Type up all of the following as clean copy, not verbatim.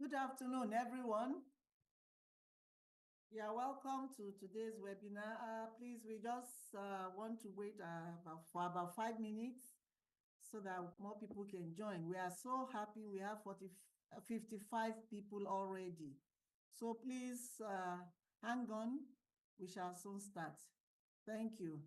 Good afternoon, everyone. You are welcome to today's webinar. Please, we just want to wait for about 5 minutes so that more people can join. We are so happy we have 55 people already. So please hang on. We shall soon start. Thank you.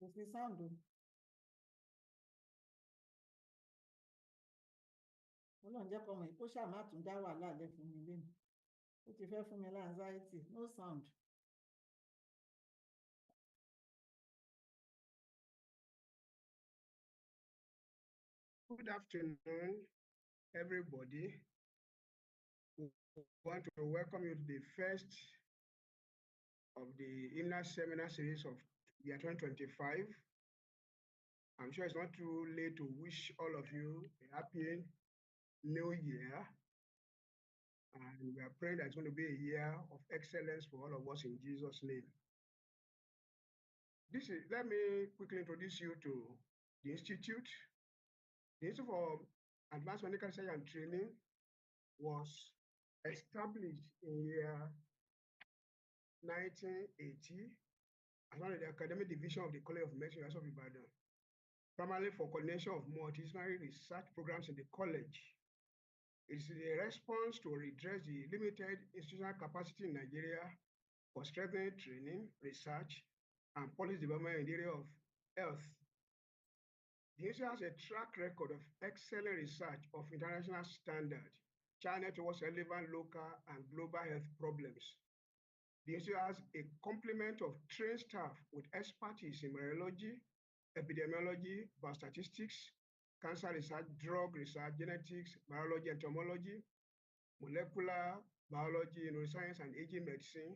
Kò sí sound o. Ọlọ́run jẹ́ kọ́mọ yìí kó ṣáà má tún dá wàhálà lẹ̀ fún mi lẹ́nu. Ó ti fẹ́ fún mi ní anxiety. No sound. Good afternoon, everybody. We want to welcome you to the first of the IAMRAT seminar series of year 2025. I'm sure it's not too late to wish all of you a happy new year. And we are praying that it's going to be a year of excellence for all of us in Jesus' name. Let me quickly introduce you to the Institute. The Institute for Advanced Medical Research and Training was established in year 1980 as one of the academic division of the College of Medicine of Ibadan, primarily for coordination of multidisciplinary research programs in the college. It's a response to redress the limited institutional capacity in Nigeria for strengthening training, research, and policy development in the area of health. The institute has a track record of excellent research of international standard, channeled towards relevant local and global health problems. The institute has a complement of trained staff with expertise in virology, epidemiology, biostatistics, cancer research, drug research, genetics, biology, entomology, molecular biology, neuroscience, and aging medicine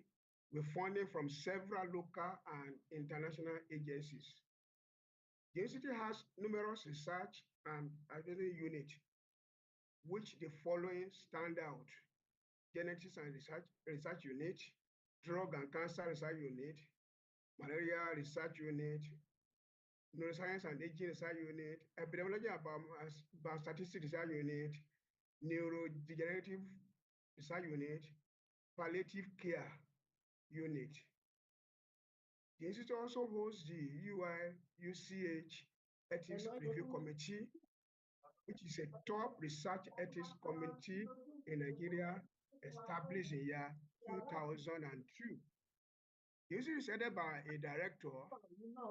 with funding from several local and international agencies. The institute has numerous research and advisory units, which the following stand out: genetics and research unit, drug and cancer research unit, malaria research unit, neuroscience and aging research unit, epidemiology and biostatistics research unit, neurodegenerative research unit, palliative care unit. The institute also hosts the UI-UCH Ethics Review Committee, which is a top research ethics committee in Nigeria, established in year 2002. The institute is headed by a director,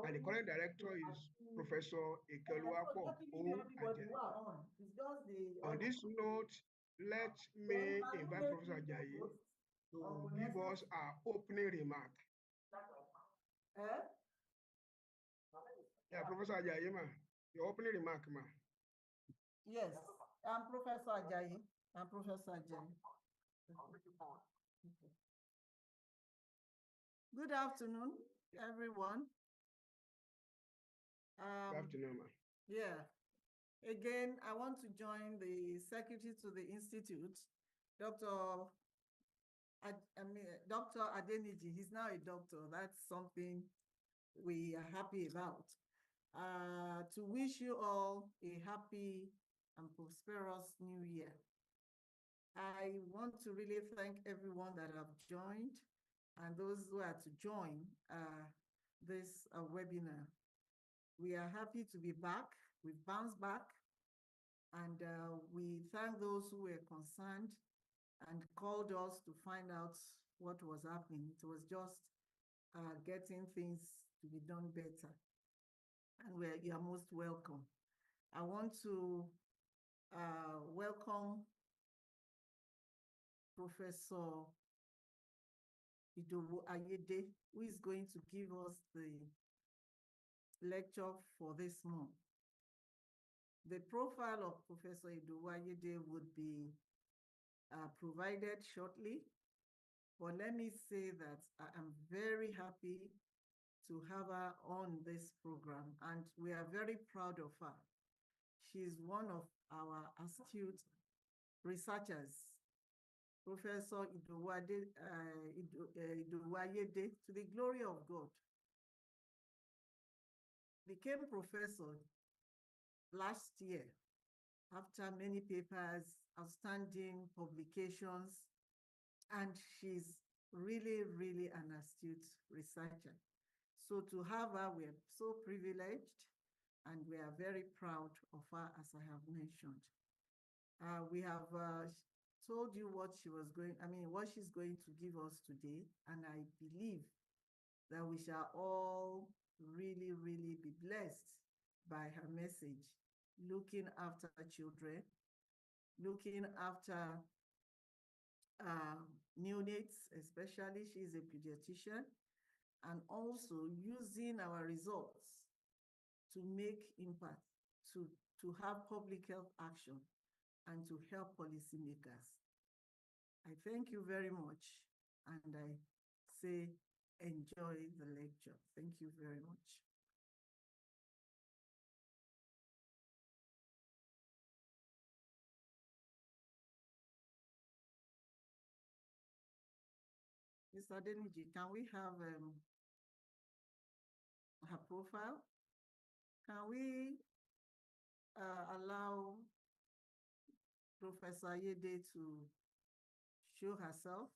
and the current director is Professor Ikeoluwapo O. Ajayi. On this note, let me invite Professor Ajayi to give us our opening remark. Yeah, Professor Ajayi, ma, your opening remark, ma. Yes, I'm Professor Ajayi. I'm Professor Ajayi. Okay. Good afternoon, everyone. Good afternoon, ma. Yeah. Again, I want to join the secretary to the institute, Dr. Dr. Adeniji. He's now a doctor. That's something we are happy about. To wish you all a happy and prosperous new year. I want to really thank everyone that have joined and those who are to join this webinar. We are happy to be back. We've bounced back, and we thank those who were concerned and called us to find out what was happening. It was just getting things to be done better. And you are most welcome. I want to welcome Professor Ayede, who is going to give us the lecture for this month. The profile of Professor Ayede would be provided shortly, but let me say that I am very happy to have her on this program, and we are very proud of her. She's one of our astute researchers. Professor Ayede, to the glory of God, became professor last year after many papers, outstanding publications, and she's really, really an astute researcher. So to have her, we're so privileged, and we are very proud of her, as I have mentioned. We have told you what she's going to give us today, and I believe that we shall all really, really be blessed by her message, looking after children, looking after neonates, especially. She's a pediatrician, and also using our results to make impact, to have public health action, and to help policymakers. I thank you very much, and I say enjoy the lecture. Thank you very much. Mr. Adeniji, can we have her profile? Can we allow Professor Ayede to show herself?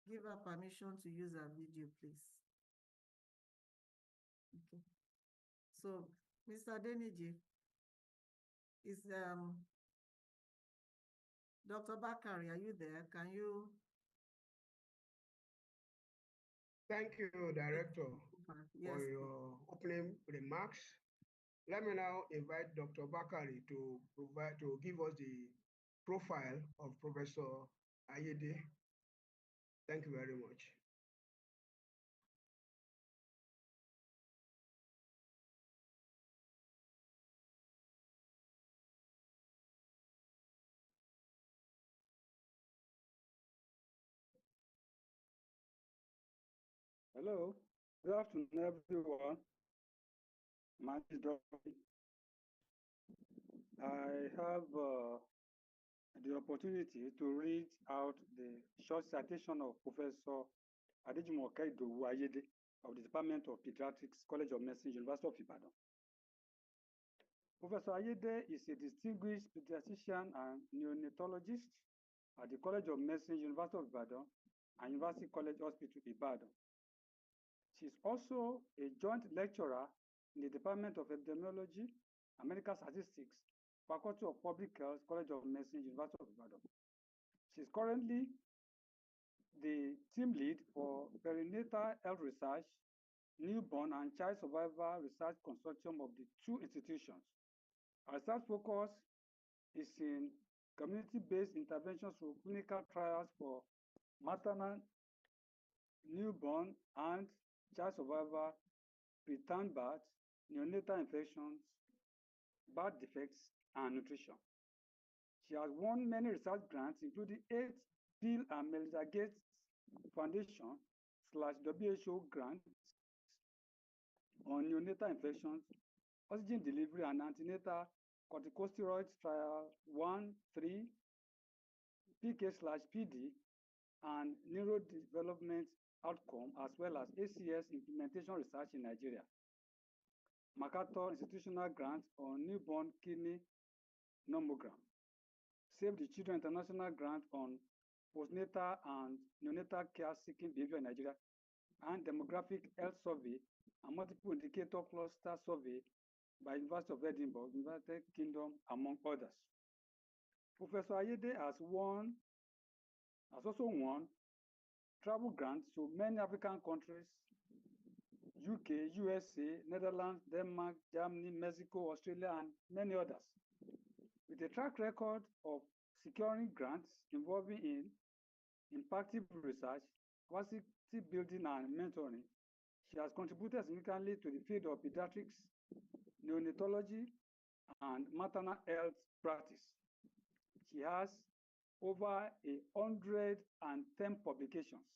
Give her permission to use her video, please. Okay. So, Mr. Adeniji, is Dr. Bakari, are you there? Can you? Thank you, Director, Yes, for your opening remarks. Let me now invite Dr. Bakari to give us the profile of Professor Ayede. Thank you very much. Hello, good afternoon, everyone. My name is Dorothy. I have the opportunity to read out the short citation of Professor Ayede of the Department of Pediatrics, College of Medicine, University of Ibadan. Professor Ayede is a distinguished pediatrician and neonatologist at the College of Medicine, University of Ibadan, and University College Hospital, Ibadan. She is also a joint lecturer in the Department of Epidemiology and Medical Statistics, Faculty of Public Health, College of Medicine, University of Ibadan. She is currently the team lead for perinatal health research, newborn and child survival research consortium of the two institutions. Our research focus is in community-based interventions through clinical trials for maternal, newborn, and child survival, preterm birth, neonatal infections, birth defects, and nutrition. She has won many research grants, including 8 Bill and Melinda Gates Foundation /WHO grants on neonatal infections, oxygen delivery and antenatal corticosteroids trial 1-3, PK/PD, and neurodevelopment outcome, as well as ACS implementation research in Nigeria. MacArthur Institutional Grant on newborn kidney nomogram. Save the Children International Grant on postnatal and neonatal care seeking behavior in Nigeria, and demographic health survey and multiple indicator cluster survey by University of Edinburgh, United Kingdom, among others. Professor Ayede has also won travel grants to many African countries, UK, USA, Netherlands, Denmark, Germany, Mexico, Australia, and many others. With a track record of securing grants involving in impactful research, capacity building, and mentoring, she has contributed significantly to the field of pediatrics, neonatology, and maternal health practice. She has over 110 publications.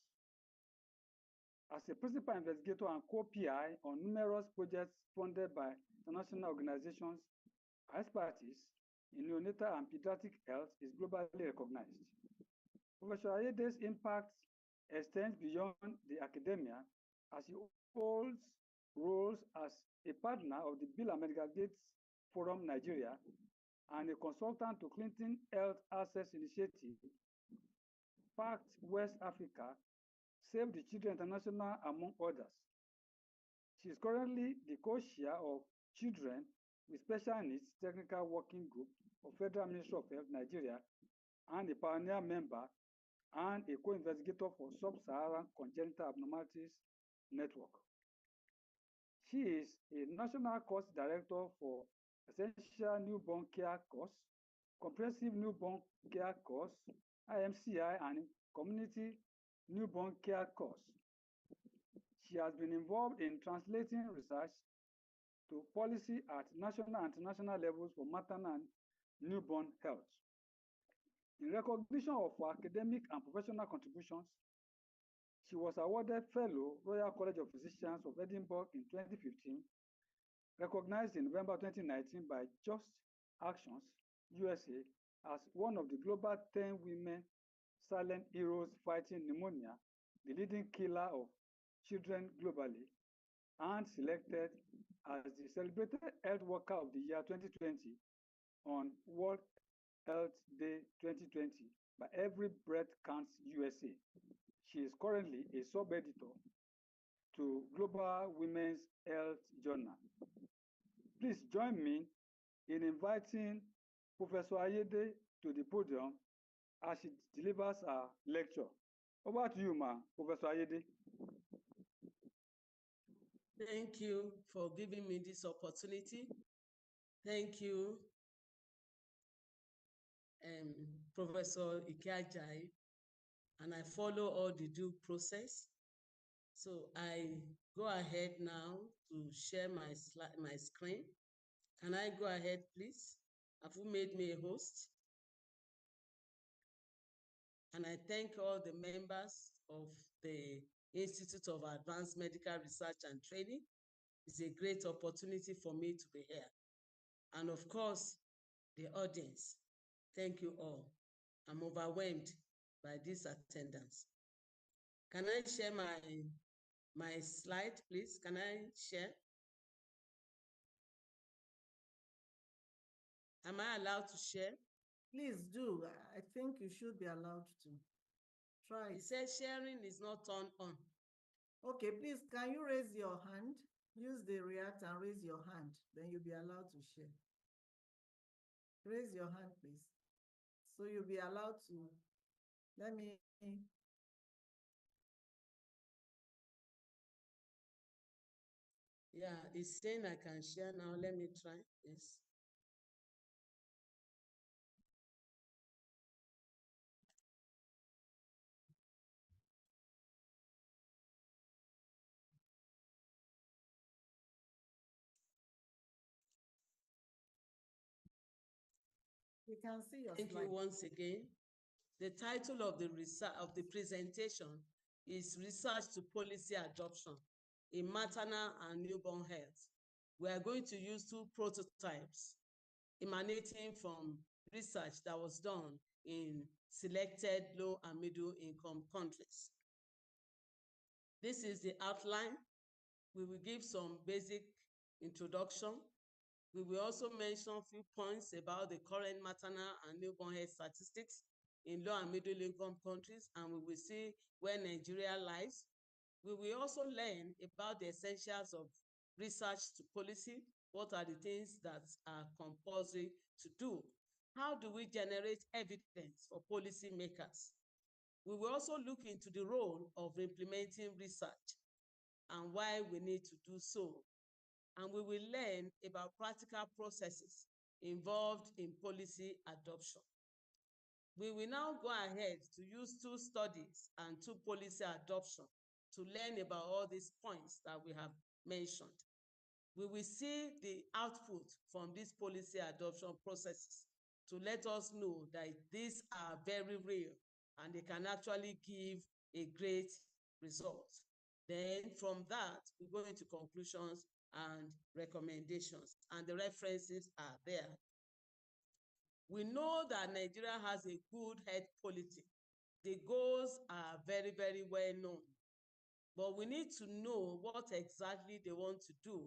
As a principal investigator and co-PI on numerous projects funded by international organizations, her expertise in neonatal and pediatric health is globally recognized. Professor Ayede's impact extends beyond the academia, as he holds roles as a partner of the Bill and Melinda Gates Forum Nigeria and a consultant to Clinton Health Access Initiative, PACT West Africa, Save the Children International, among others. She is currently the co-chair of Children with Special Needs Technical Working Group of Federal Ministry of Health Nigeria and a pioneer member and a co-investigator for Sub-Saharan Congenital Abnormalities Network. She is a national course director for Essential Newborn Care Course, Comprehensive Newborn Care Course, IMCI, and Community Newborn Care Course. She has been involved in translating research to policy at national and international levels for maternal and newborn health. In recognition of her academic and professional contributions, she was awarded Fellow Royal College of Physicians of Edinburgh in 2015, recognized in November 2019 by Just Actions USA as one of the global 10 women silent heroes fighting pneumonia, the leading killer of children globally, and selected as the celebrated Health Worker of the Year 2020 on World Health Day 2020 by Every Breath Counts USA. She is currently a sub-editor to Global Women's Health Journal. Please join me in inviting Professor Ayede to the podium as she delivers her lecture. Over to you, Professor Ayede. Thank you for giving me this opportunity. Thank you, Professor Ikeajayi, and I follow all the due process. So I go ahead now to share my screen. Can I go ahead, please? Have you made me a host? And I thank all the members of the Institute of Advanced Medical Research and Training. It's a great opportunity for me to be here. And of course, the audience, thank you all. I'm overwhelmed by this attendance. Can I share my slide, please? Can I share? Am I allowed to share? Please do. I think you should be allowed to. Try It it. says sharing is not turned on. Okay, please, can you raise your hand? Use the react and raise your hand. Then you'll be allowed to share. Raise your hand, please. So you'll be allowed to. Let me. Yeah, it's saying I can share now. Let me try. Yes. We can see your Thank slide. you once again. The title of the presentation is Research to Policy Adoption in Maternal and Newborn Health. We are going to use two prototypes emanating from research that was done in selected low and middle income countries. This is the outline. We will give some basic introduction. We will also mention a few points about the current maternal and newborn health statistics in low and middle income countries, and we will see where Nigeria lies. We will also learn about the essentials of research to policy. What are the things that are compulsory to do? How do we generate evidence for policy makers? We will also look into the role of implementing research and why we need to do so. And we will learn about practical processes involved in policy adoption. We will now go ahead to use two studies and two policy adoption to learn about all these points that we have mentioned. We will see the output from these policy adoption processes to let us know that these are very real and they can actually give a great result. Then from that, we go into conclusions and recommendations, and the references are there. We know that Nigeria has a good health policy. The goals are very, very well known, but we need to know what exactly they want to do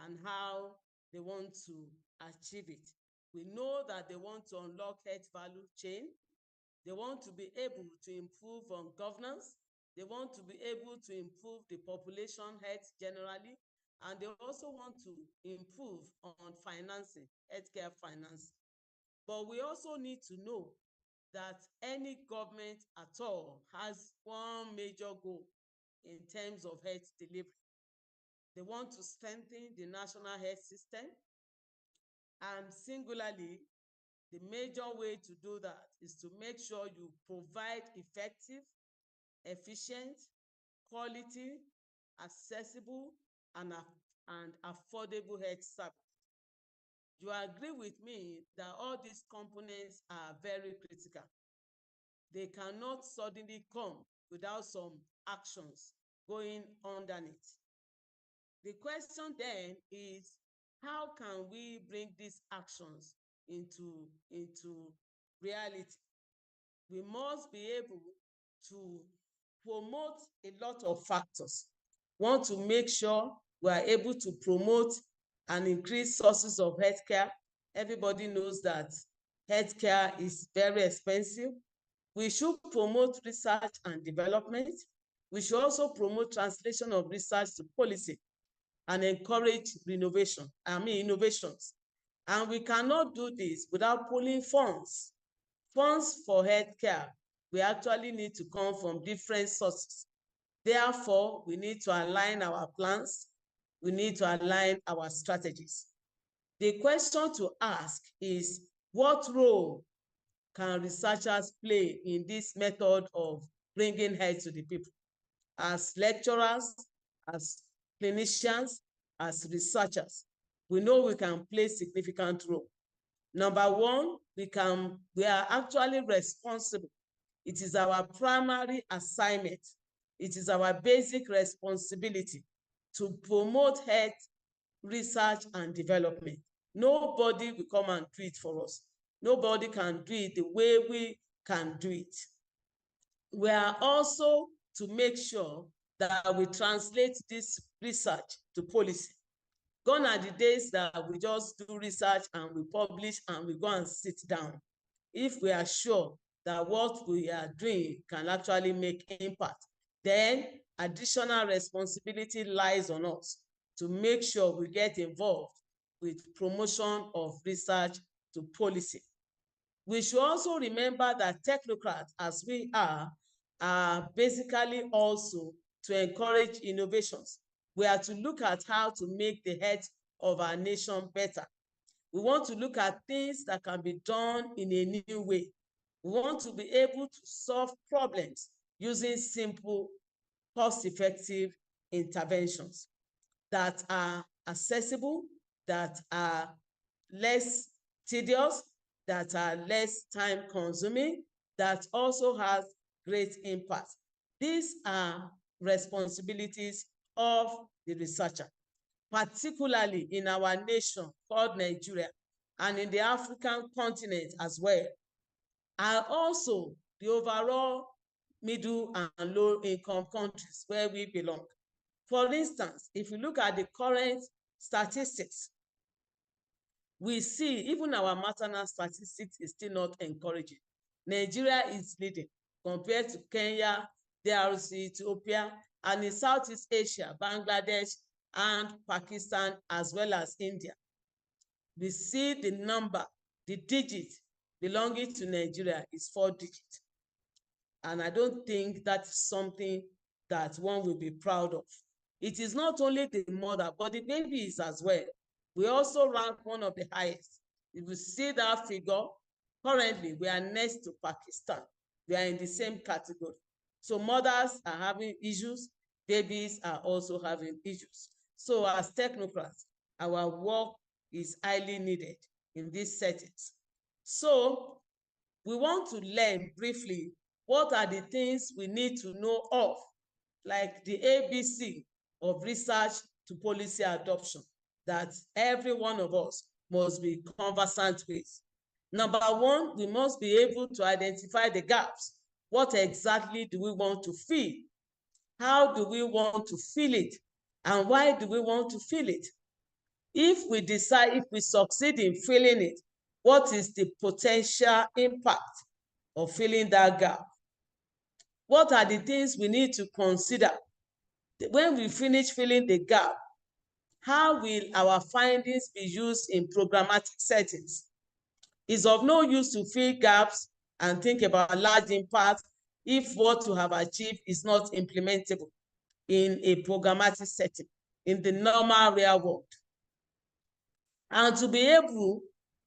and how they want to achieve it. We know that they want to unlock health value chain. They want to be able to improve on governance. They want to be able to improve the population health generally. And they also want to improve on financing, healthcare financing. But we also need to know that any government at all has one major goal in terms of health delivery. They want to strengthen the national health system, and singularly, the major way to do that is to make sure you provide effective, efficient, quality, accessible, and affordable health service. You agree with me that all these components are very critical. They cannot suddenly come without some actions going underneath. The question then is, how can we bring these actions into reality? We must be able to promote a lot of factors. We want to make sure we are able to promote and increase sources of healthcare. Everybody knows that healthcare is very expensive. We should promote research and development. We should also promote translation of research to policy and encourage innovations. And we cannot do this without pulling funds. Funds for healthcare, we actually need to come from different sources. Therefore, we need to align our plans. We need to align our strategies. The question to ask is, what role can researchers play in this method of bringing health to the people? As lecturers, as clinicians, as researchers, we know we can play significant role. Number one, we are actually responsible. It is our primary assignment it is our basic responsibility to promote health research and development. Nobody will come and do it for us. Nobody can do it the way we can do it. We are also to make sure that we translate this research to policy. Gone are the days that we just do research and we publish and we go and sit down. If we are sure that what we are doing can actually make impact, then additional responsibility lies on us to make sure we get involved with promotion of research to policy. We should also remember that technocrats, as we are basically also to encourage innovations. We are to look at how to make the health of our nation better. We want to look at things that can be done in a new way. We want to be able to solve problems using simple, cost-effective interventions that are accessible, that are less tedious, that are less time-consuming, that also has great impact. These are responsibilities of the researcher, particularly in our nation called Nigeria and in the African continent as well, and also the overall middle and low income countries where we belong. For instance, if you look at the current statistics, we see even our maternal statistics is still not encouraging. Nigeria is leading compared to Kenya, DRC, Ethiopia, and in Southeast Asia, Bangladesh, and Pakistan, as well as India. We see the number, the digit belonging to Nigeria is 4 digits. And I don't think that is something that one will be proud of. It is not only the mother, but the babies as well. We also rank one of the highest. If you see that figure, currently we are next to Pakistan. We are in the same category. So mothers are having issues, babies are also having issues. So as technocrats, our work is highly needed in these settings. So we want to learn briefly what are the things we need to know of, like the ABC of research to policy adoption that every one of us must be conversant with. Number one, we must be able to identify the gaps. What exactly do we want to fill? How do we want to fill it? And why do we want to fill it? If we decide, if we succeed in filling it, what is the potential impact of filling that gap? What are the things we need to consider? When we finish filling the gap, how will our findings be used in programmatic settings? It's of no use to fill gaps and think about large impact if what you have achieved is not implementable in a programmatic setting, in the normal real world. And to be able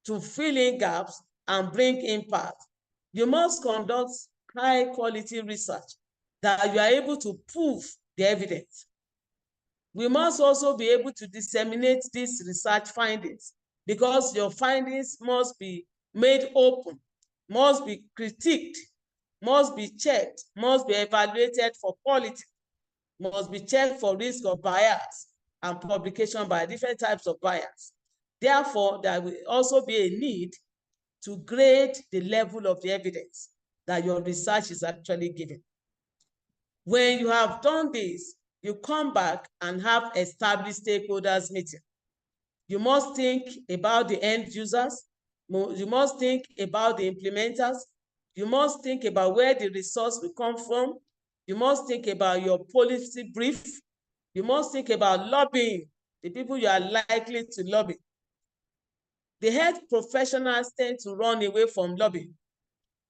to fill in gaps and bring impact, you must conduct high quality research that you are able to prove the evidence. We must also be able to disseminate these research findings because your findings must be made open, must be critiqued, must be checked, must be evaluated for quality, must be checked for risk of bias and publication by different types of bias. Therefore, there will also be a need to grade the level of the evidence that your research is actually giving. When you have done this, you come back and have established stakeholders meeting. You must think about the end users. You must think about the implementers. You must think about where the resource will come from. You must think about your policy brief. You must think about lobbying, the people you are likely to lobby. The health professionals tend to run away from lobbying,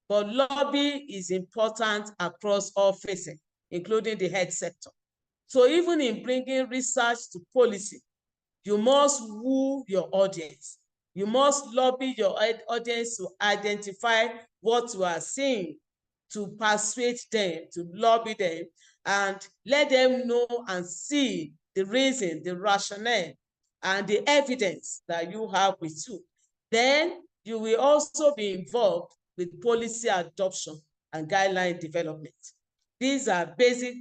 but lobby is important across all phases, including the health sector. So even in bringing research to policy, you must woo your audience. You must lobby your audience to identify what you are seeing, to persuade them, to lobby them, and let them know and see the reason, the rationale, and the evidence that you have with you. Then you will also be involved with policy adoption and guideline development. These are basic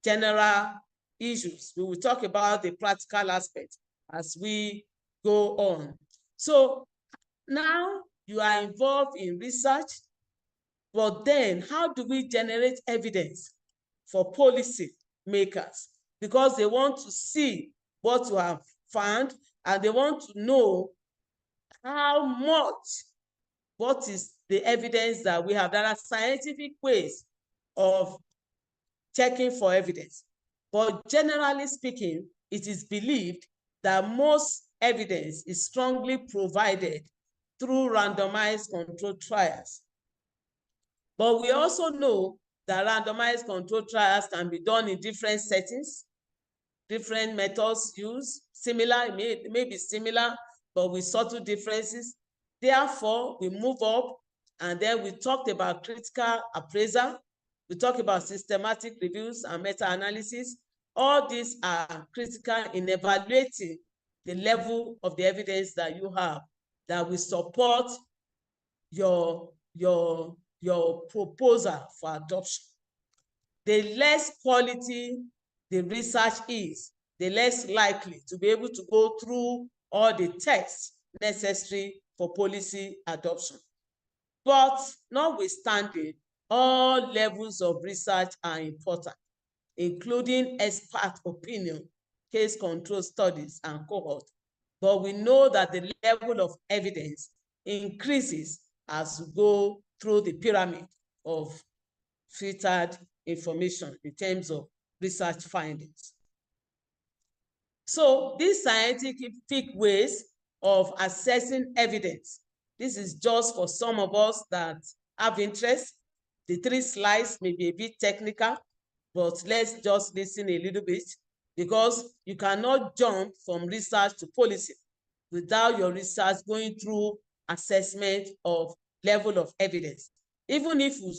general issues. We will talk about the practical aspect as we go on. So now you are involved in research, but then how do we generate evidence for policy makers? Because they want to see what you have found and they want to know how much, what is the evidence that we have. There are scientific ways of checking for evidence. But generally speaking, it is believed that most evidence is strongly provided through randomized controlled trials. But we also know that randomized controlled trials can be done in different settings, different methods used, similar, it may be similar, but with subtle differences. Therefore, we move up, and then we talked about critical appraisal. We talked about systematic reviews and meta-analysis. All these are critical in evaluating the level of the evidence that you have that will support your proposal for adoption. The less quality the research is, the less likely to be able to go through all the tests necessary for policy adoption. But notwithstanding, all levels of research are important, including expert opinion, case control studies, and cohort. But we know that the level of evidence increases as we go through the pyramid of filtered information in terms of research findings. So these scientific ways of assessing evidence, this is just for some of us that have interest. The 3 slides may be a bit technical, but let's just listen a little bit, because you cannot jump from research to policy without your research going through assessment of level of evidence. Even if you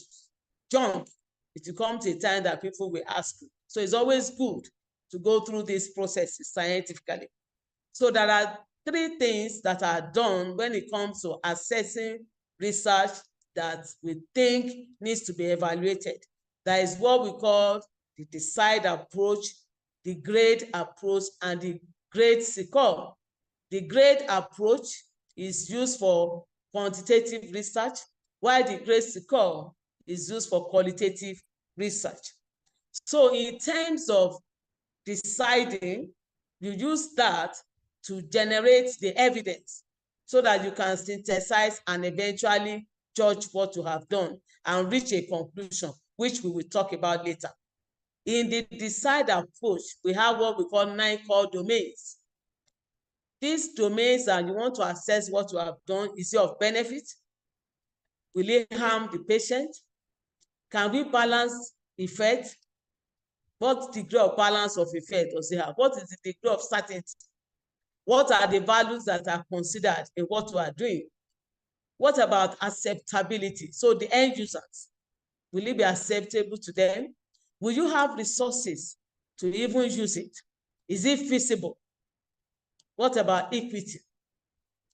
jump, it will come to a time that people will ask you. So it's always good to go through these processes scientifically. So there are 3 things that are done when it comes to assessing research that we think needs to be evaluated. That is what we call the decide approach, the grade approach, and the grade score. The grade approach is used for quantitative research, while the grade score is used for qualitative research. So in terms of deciding, you use that to generate the evidence so that you can synthesize and eventually judge what you have done and reach a conclusion, which we will talk about later. In the decide approach, we have what we call 9 core domains. These domains that you want to assess what you have done. Is it of benefit? Will it harm the patient? Can we balance effect? What degree of balance of effect does it have? What is the degree of certainty? What are the values that are considered in what you are doing? What about acceptability? So the end users, will it be acceptable to them? Will you have resources to even use it? Is it feasible? What about equity?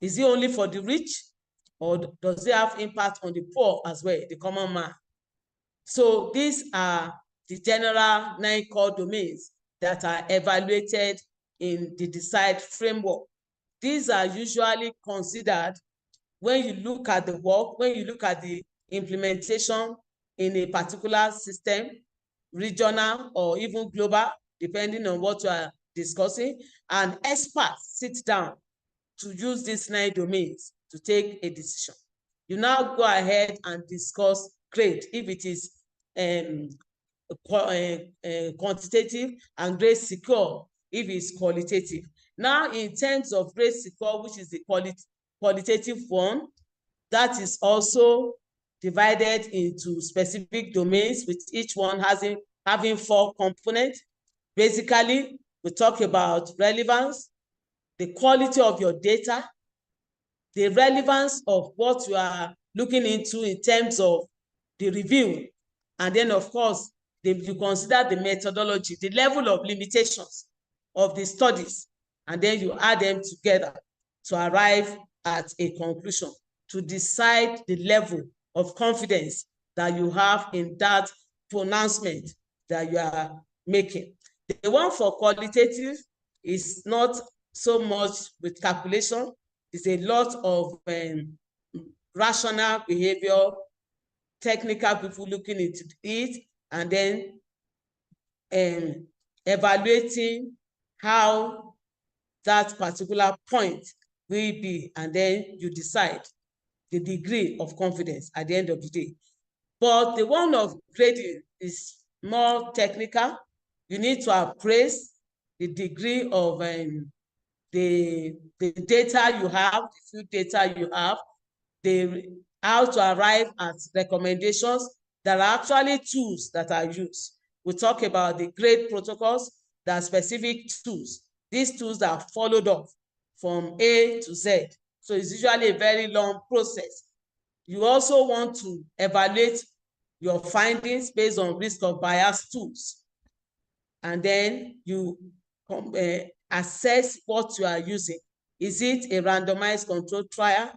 Is it only for the rich, or does it have impact on the poor as well, the common man? So these are the general 9 core domains that are evaluated in the decide framework. These are usually considered when you look at the work, when you look at the implementation in a particular system, regional or even global, depending on what you are discussing, and experts sit down to use these 9 domains to take a decision. You now go ahead and discuss grade, if it is quantitative, and grade secure if it's qualitative. Now, in terms of grade secure, which is the qualitative one, that is also divided into specific domains, with each one having 4 components. Basically, we talk about relevance, the quality of your data, the relevance of what you are looking into in terms of the review, and then, of course, you consider the methodology, the level of limitations of the studies, and then you add them together to arrive at a conclusion, to decide the level of confidence that you have in that pronouncement that you are making. The one for qualitative is not so much with calculation. It's a lot of rational behavior, technical people looking into it, and then evaluating how that particular point will be, and then you decide the degree of confidence at the end of the day. But the one of grading is more technical. You need to appraise the degree of the data you have, the few data you have, how to arrive at recommendations. There are actually tools that are used. We talk about the grade protocols. There are specific tools. These tools are followed up from A to Z. So it's usually a very long process. You also want to evaluate your findings based on risk of bias tools. And then you assess what you are using. Is it a randomized controlled trial?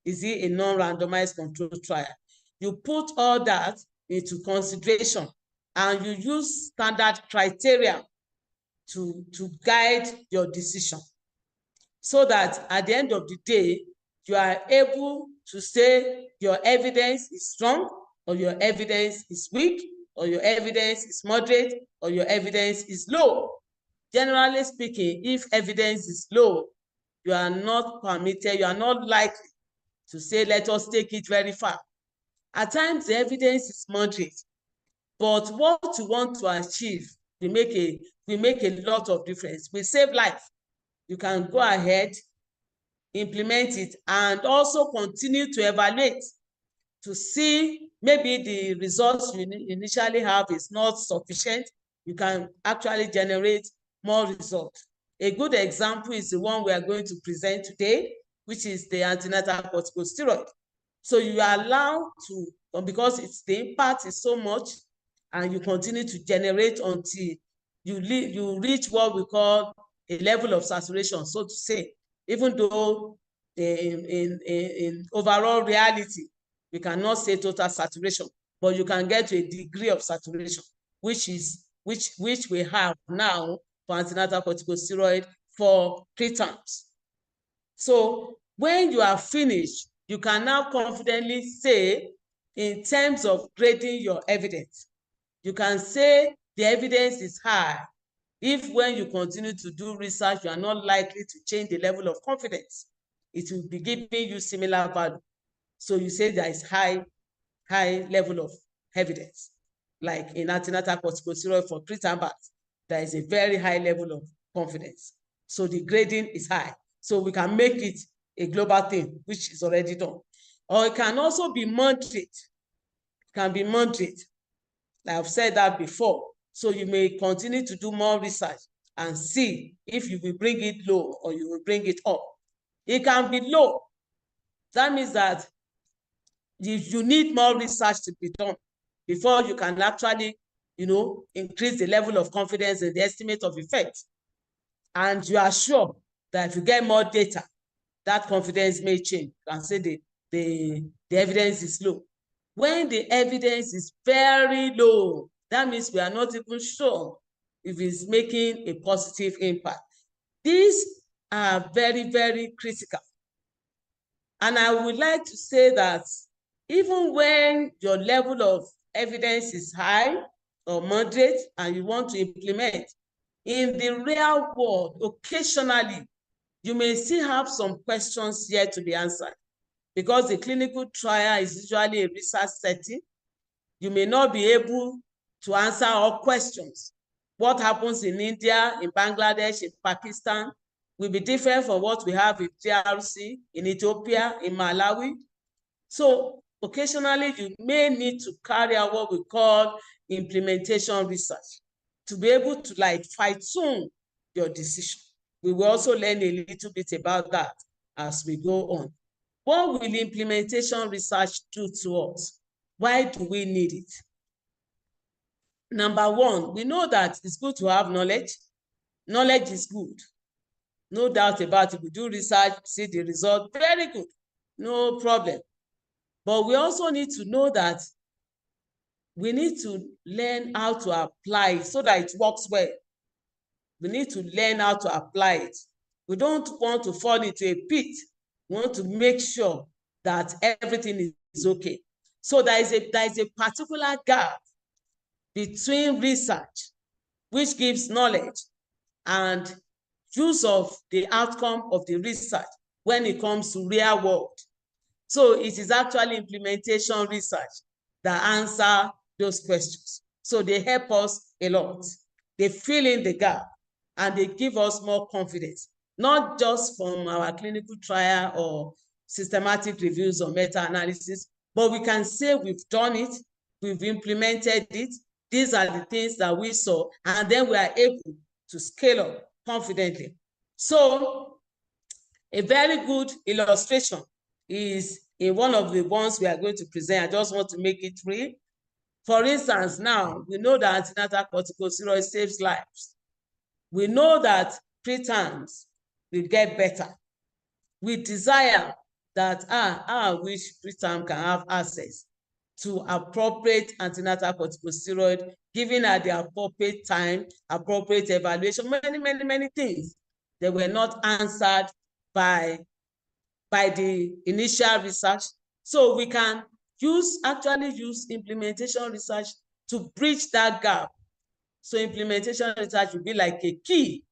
Is it a non-randomized controlled trial? You put all that into consideration and you use standard criteria to guide your decision, so that at the end of the day, you are able to say your evidence is strong, or your evidence is weak, or your evidence is moderate, or your evidence is low. Generally speaking, if evidence is low, you are not permitted, you are not likely to say, let us take it very far. At times, the evidence is moderate, but what you want to achieve will make a lot of difference. We save life. You can go ahead, implement it, and also continue to evaluate to see maybe the results you initially have is not sufficient. You can actually generate more results. A good example is the one we are going to present today, which is the antenatal corticosteroid. So you are allowed to, because the impact is so much, and you continue to generate until you reach what we call a level of saturation, so to say, even though in overall reality, we cannot say total saturation, but you can get to a degree of saturation, which we have now for antenatal corticosteroid for preterms. So when you are finished, you can now confidently say, in terms of grading your evidence, you can say the evidence is high if, when you continue to do research, you are not likely to change the level of confidence. It will be giving you similar value. So you say there is high level of evidence. Like in antenatal corticosteroid for preterm birth, there is a very high level of confidence. So the grading is high. So we can make it a global thing, which is already done. Or it can also be moderate. It can be moderate. I've said that before. So you may continue to do more research and see if you will bring it low or you will bring it up. It can be low. That means that you need more research to be done before you can actually, increase the level of confidence in the estimate of effect. And you are sure that if you get more data, that confidence may change. You can say the evidence is low. When the evidence is very low, that means we are not even sure if it's making a positive impact. These are very, very critical. And I would like to say that even when your level of evidence is high or moderate and you want to implement, in the real world, occasionally, you may still have some questions yet to be answered, because the clinical trial is usually a research setting. You may not be able to answer all questions. What happens in India, in Bangladesh, in Pakistan will be different from what we have in DRC, in Ethiopia, in Malawi. So occasionally you may need to carry out what we call implementation research to be able to fine-tune your decision. We will also learn a little bit about that as we go on. What will implementation research do to us? Why do we need it? Number one, we know that it's good to have knowledge. Knowledge is good. No doubt about it. We do research, see the result, very good, no problem. But we also need to know that we need to learn how to apply it so that it works well. We need to learn how to apply it. We don't want to fall into a pit. We want to make sure that everything is okay. So there is a particular gap between research, which gives knowledge, and use of the outcome of the research when it comes to real world. So it is actually implementation research that answer those questions. So they help us a lot. They fill in the gap and they give us more confidence, not just from our clinical trial or systematic reviews or meta-analysis, but we can say we've done it, we've implemented it, these are the things that we saw, and then we are able to scale up confidently. So a very good illustration is in one of the ones we are going to present. I just want to make it real. For instance, now we know that antenatal corticosteroid saves lives. We know that preterms will get better. We desire that I wish preterm can have access to appropriate antenatal corticosteroid, given at the appropriate time, appropriate evaluation, many things that were not answered by the initial research. So we can actually use implementation research to bridge that gap. So implementation research will be like a key.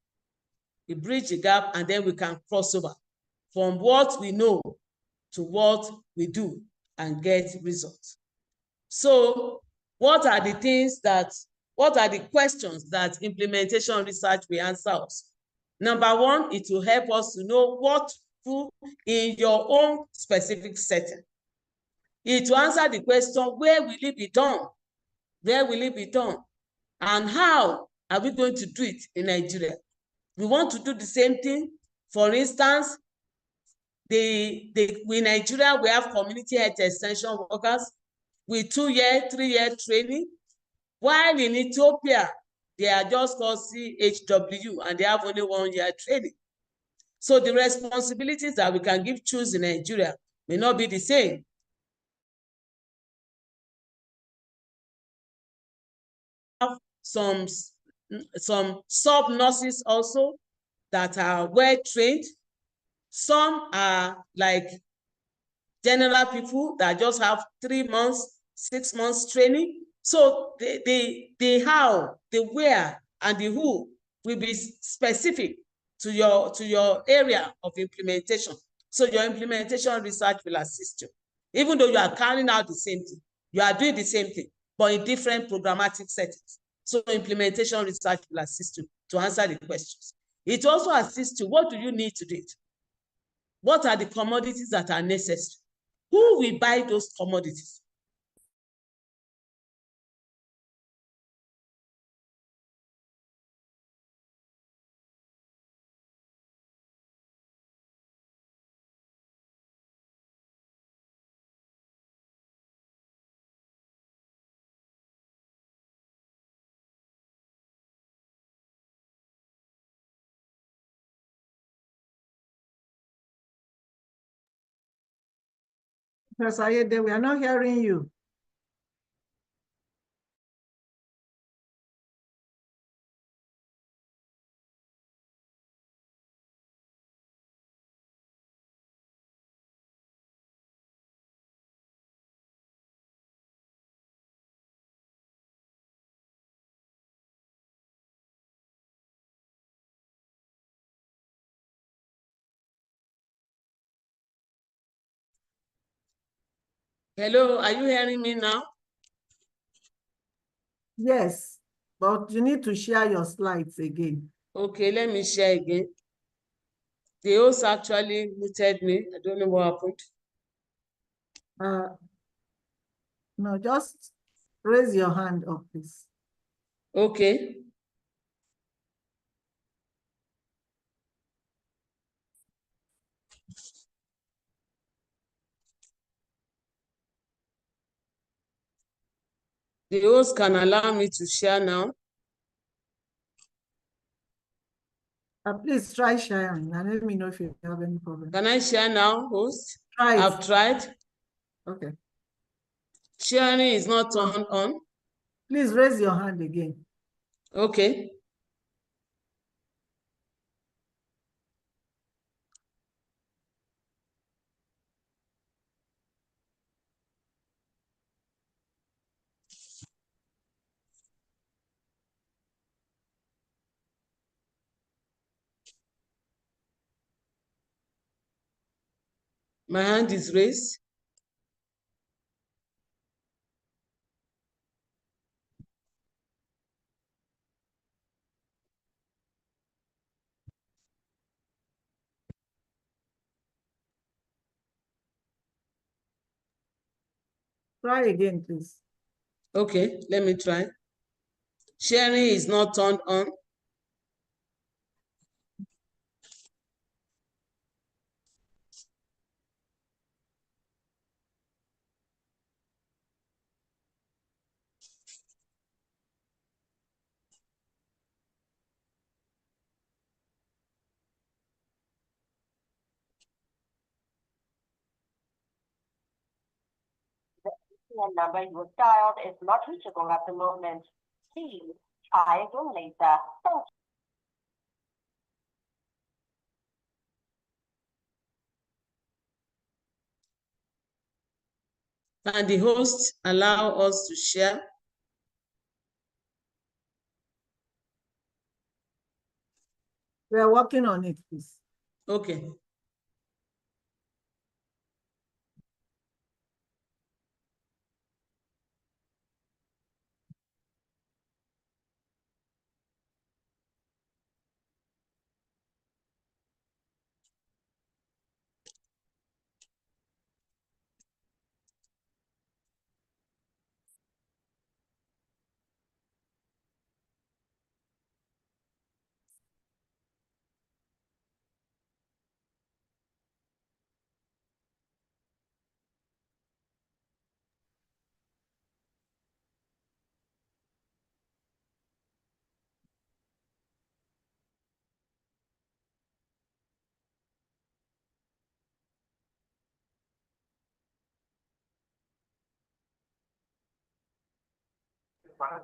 We bridge the gap and then we can cross over from what we know to what we do and get results. So what are the questions that implementation research will answer us? Number one, it will help us to know what to do in your own specific setting. It will answer the question, where will it be done? Where will it be done? And how are we going to do it in Nigeria? We want to do the same thing. For instance, in Nigeria, we have community health extension workers with 2-year, 3-year training, while in Ethiopia, they are just called CHW and they have only 1-year training. So the responsibilities that we can choose in Nigeria may not be the same. Have some sub-nurses also that are well trained. Some are like general people that just have 3 months, 6 months training. So the how, the where, and the who will be specific to your area of implementation. So your implementation research will assist you. Even though you are carrying out the same thing, you are doing the same thing, but in different programmatic settings. So implementation research will assist you to answer the questions. It also assists you. What do you need to do it? What are the commodities that are necessary? Who will buy those commodities? Professor Ayede, we are not hearing you. Hello, are you hearing me now? Yes, but you need to share your slides again. Okay, let me share again. The host actually muted me. I don't know what happened. No, just raise your hand up, please. Okay. The host can allow me to share now. Please try sharing and let me know if you have any problem. Can I share now, host? Try it. I've tried. Okay. Sharing is not turned on. Please raise your hand again. Okay. My hand is raised. Try again, please. Okay, let me try. Sharing is not turned on. Number you dialed is not reachable at the moment. Please try again later. Thank you. Can the host allow us to share? We are working on it, please. Okay.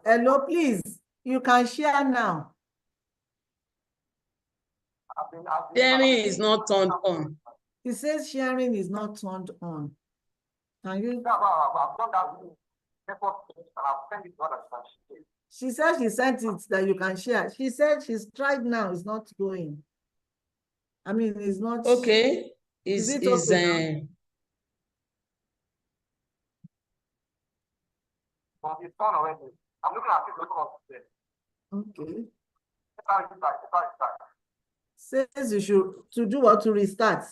Hello, please. You can share now. Sharing is not turned on. It says sharing is not turned on. Can you? She said she sent it that you can share. She said she's tried now. It's not going. I mean, it's not. Okay. Is it okay now? I'm looking at it. Okay. Says you should to do what, to restart.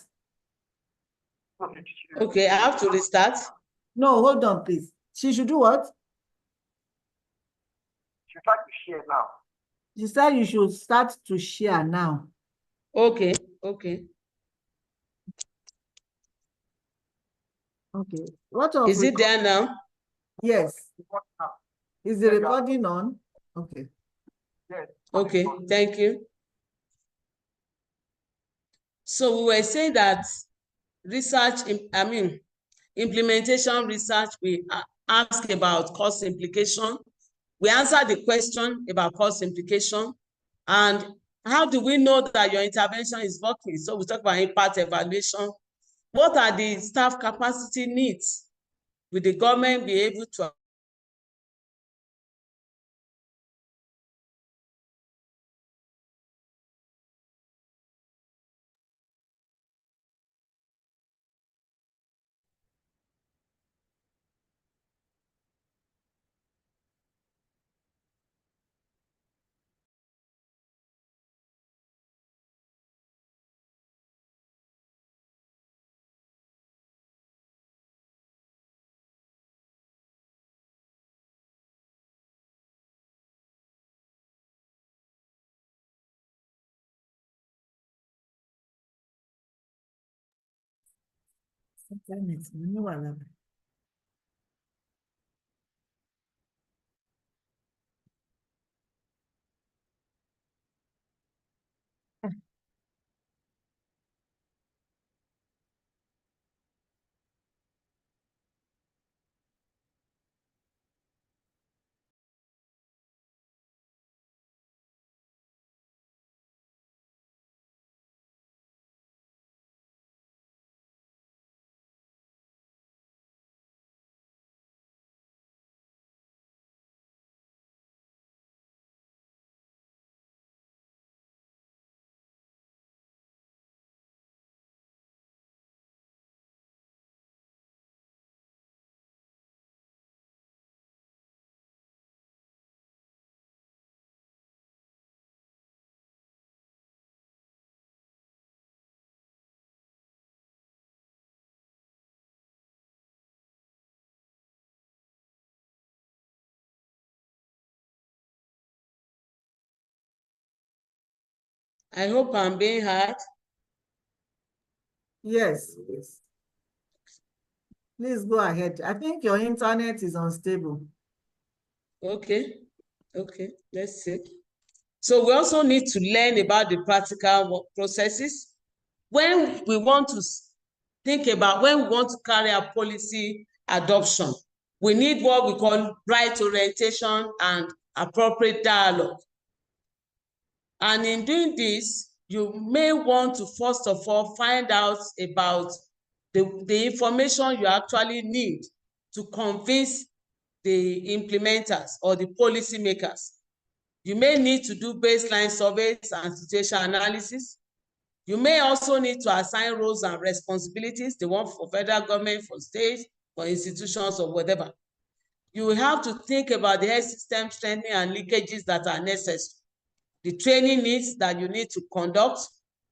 Okay, I have to restart. No, hold on, please. She should do what? She try to share now. She said you should start to share now. Okay, okay. Okay. What of Is it there now? Yes. Is the recording on? Okay. Yes. Okay, thank you. So we were saying that implementation research, we ask about cost implication. We answered the question about cost implication. And how do we know that your intervention is working? So we talk about impact evaluation. What are the staff capacity needs? Will the government be able to Internet, I hope I'm being heard. Yes, yes. Please go ahead. I think your internet is unstable. Okay, let's see. So we also need to learn about the practical work processes. When we want to think about, when we want to carry out policy adoption, we need what we call right orientation and appropriate dialogue. And in doing this, you may want to first of all find out about the information you actually need to convince the implementers or the policy makers. You may need to do baseline surveys and situation analysis. You may also need to assign roles and responsibilities, the one for federal government, for state, for institutions, or whatever. You will have to think about the health system strengthening and linkages that are necessary, the training needs that you need to conduct,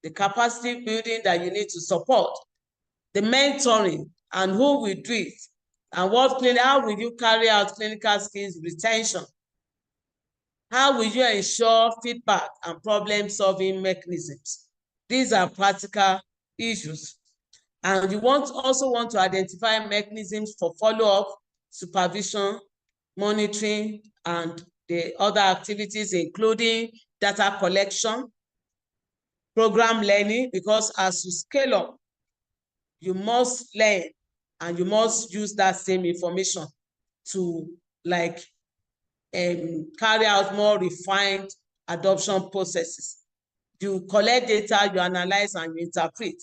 the capacity building that you need to support, the mentoring and who will do it, and how will you carry out clinical skills retention? How will you ensure feedback and problem-solving mechanisms? These are practical issues. And you also want to identify mechanisms for follow-up, supervision, monitoring, and the other activities, including data collection, program learning, because as you scale up, you must learn and you must use that same information to carry out more refined adoption processes. You collect data, you analyze, and you interpret.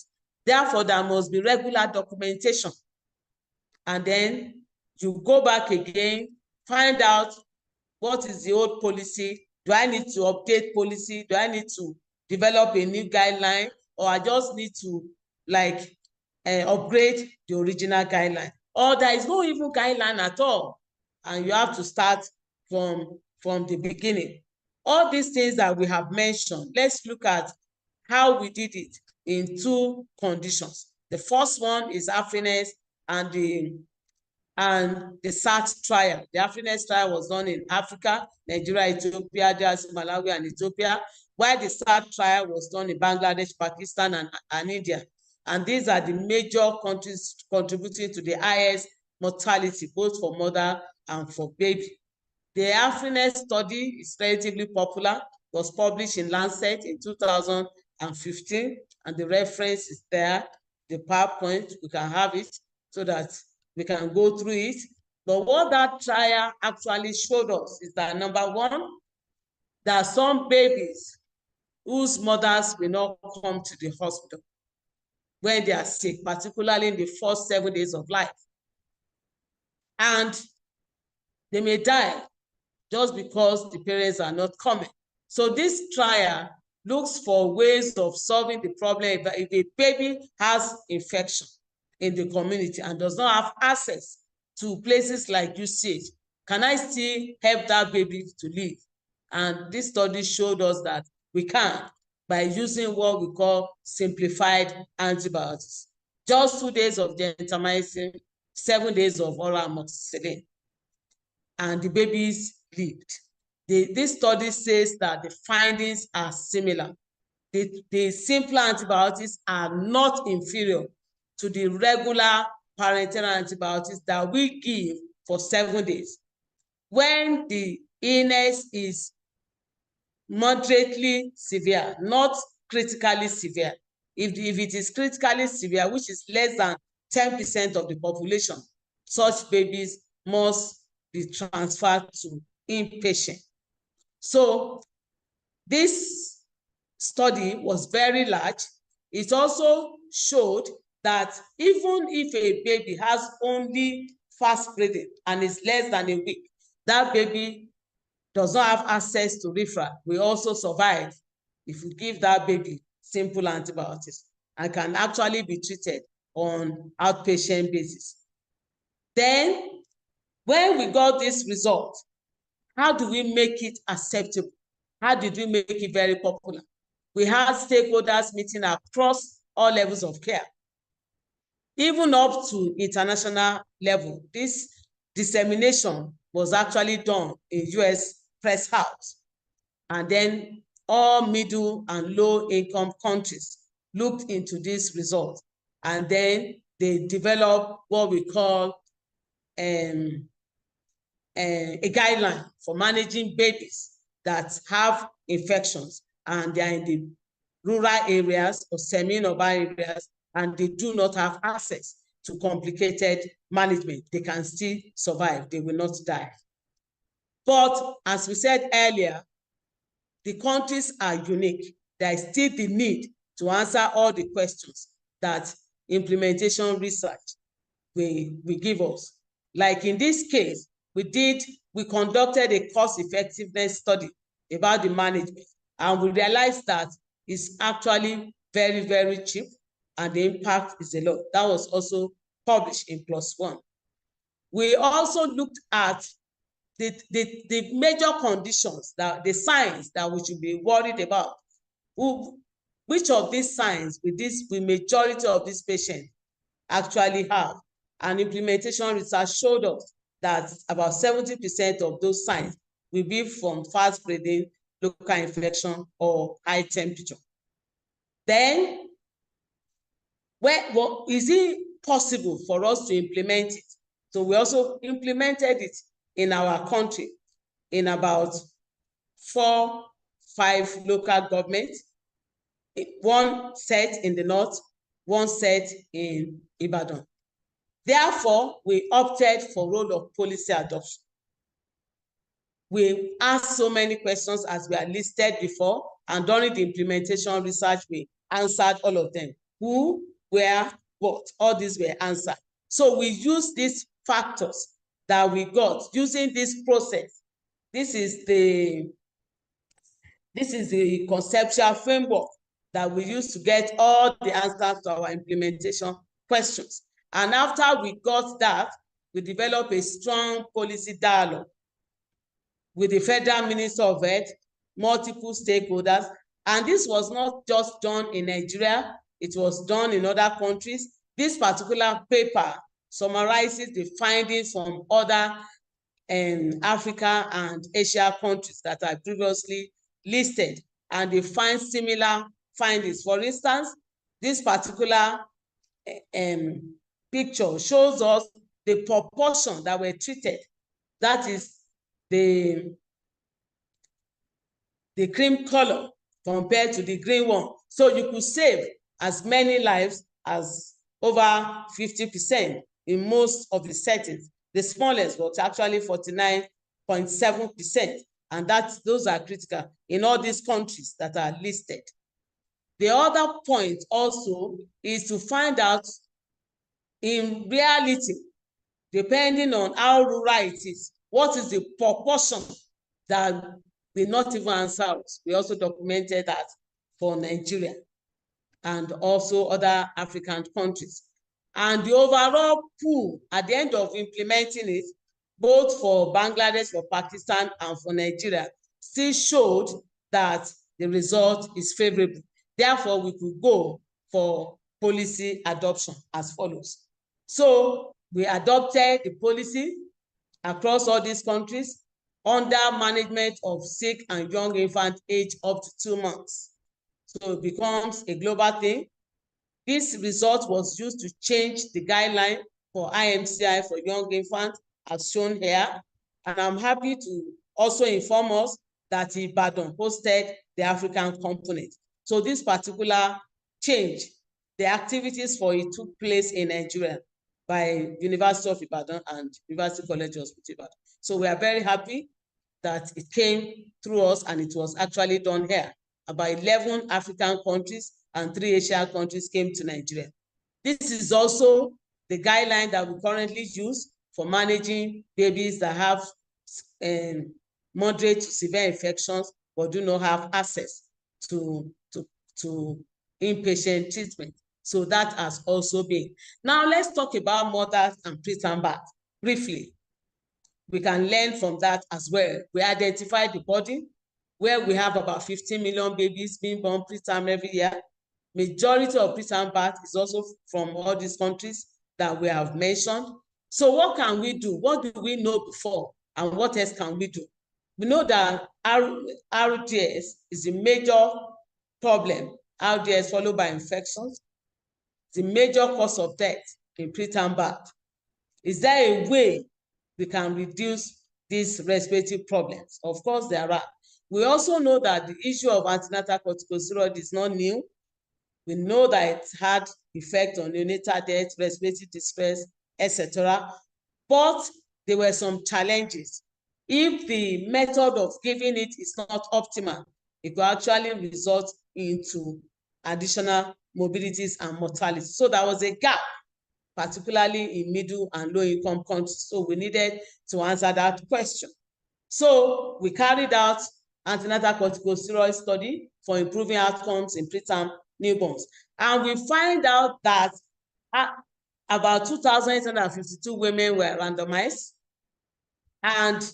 Therefore, there must be regular documentation. And then you go back again, find out what is the old policy. Do I need to update policy? Do I need to develop a new guideline? Or I just need to upgrade the original guideline? Or there is no even guideline at all, and you have to start from the beginning. All these things that we have mentioned, let's look at how we did it in two conditions. The first one is Afriness and the SAT trial. The Afriness trial was done in Africa, Nigeria, Ethiopia, DRC, Malawi, and Ethiopia, while the SAT trial was done in Bangladesh, Pakistan, and India. And these are the major countries contributing to the highest mortality, both for mother and for baby. The Afriness study is relatively popular, was published in Lancet in 2015, and the reference is there, the PowerPoint, we can have it so that we can go through it. But what that trial actually showed us is that, number one, there are some babies whose mothers will not come to the hospital when they are sick, particularly in the first 7 days of life. And they may die just because the parents are not coming. So this trial looks for ways of solving the problem if a baby has infection in the community and does not have access to places like UCH. Can I still help that baby to live? And this study showed us that we can, by using what we call simplified antibiotics. Just 2 days of gentamicin, 7 days of oral amoxicillin, and the babies lived. This study says that the findings are similar. The simpler antibiotics are not inferior to the regular parenteral antibiotics that we give for 7 days. When the illness is moderately severe, not critically severe. If it is critically severe, which is less than 10% of the population, such babies must be transferred to inpatient. So this study was very large. It also showed that even if a baby has only fast breathing and is less than a week, that baby does not have access to referral will also survive if you give that baby simple antibiotics and can actually be treated on outpatient basis. Then, when we got this result, how do we make it acceptable? How did we make it very popular? We had stakeholders meeting across all levels of care, even up to international level. This dissemination was actually done in US Press House. And then all middle and low income countries looked into this result, and then they developed what we call a guideline for managing babies that have infections and they are in the rural areas or semi-urban areas and they do not have access to complicated management. They can still survive, they will not die. But as we said earlier, the countries are unique. There is still the need to answer all the questions that implementation research will give us. Like in this case, we conducted a cost effectiveness study about the management, and we realized that it's actually very, very cheap and the impact is a lot. That was also published in +1. We also looked at the major conditions, that the signs that we should be worried about. Which of these signs will majority of these patients actually have? And implementation research showed us that about 70% of those signs will be from fast-spreading local infection or high temperature. Then, is it possible for us to implement it? So we also implemented it in our country in about 4-5 local governments, one set in the north, one set in Ibadan. Therefore, we opted for role of policy adoption. We asked so many questions as we are listed before, and during the implementation research, we answered all of them. Who, where, what, all these were answered. So we use these factors that we got using this process. This is the conceptual framework that we use to get all the answers to our implementation questions. And after we got that, we developed a strong policy dialogue with the Federal Minister of Health, multiple stakeholders. And this was not just done in Nigeria, it was done in other countries. This particular paper summarizes the findings from other Africa and Asia countries that I previously listed, and they find similar findings. For instance, this particular picture shows us the proportion that were treated. That is the cream color compared to the green one. So you could save as many lives as over 50% in most of the settings. The smallest was actually 49.7%, and those are critical in all these countries that are listed. The other point also is to find out, in reality, depending on how rural it is, what is the proportion that will not even answer us. We also documented that for Nigeria and also other African countries. And the overall pool at the end of implementing it, both for Bangladesh, for Pakistan, and for Nigeria, still showed that the result is favorable. Therefore, we could go for policy adoption as follows. So we adopted the policy across all these countries under management of sick and young infant age up to 2 months. So it becomes a global thing. This result was used to change the guideline for IMCI for young infants, as shown here. And I'm happy to also inform us that Ibadan hosted the African component. So this particular change, the activities for it took place in Nigeria by University of Ibadan and University College Hospital Ibadan. So we are very happy that it came through us and it was actually done here. About 11 African countries and 3 Asian countries came to Nigeria. This is also the guideline that we currently use for managing babies that have moderate to severe infections but do not have access to inpatient treatment. So that has also been. Now let's talk about mothers and preterm birth briefly. We can learn from that as well. We identified the body where we have about 15 million babies being born preterm every year. Majority of preterm birth is also from all these countries that we have mentioned. So what can we do? What do we know before? And what else can we do? we know that RDS is a major problem. RDS followed by infections, the major cause of death in preterm birth. Is there a way we can reduce these respiratory problems? Of course, there are. We also know that the issue of antenatal corticosteroid is not new. We know that it had effect on neonatal death, respiratory distress, etc. But there were some challenges. If the method of giving it is not optimal, it could actually result into additional morbidities and mortality. So there was a gap, particularly in middle and low income countries. So we needed to answer that question. So we carried out antenatal corticosteroid study for improving outcomes in preterm newborns. And we find out that about 2,852 women were randomized, and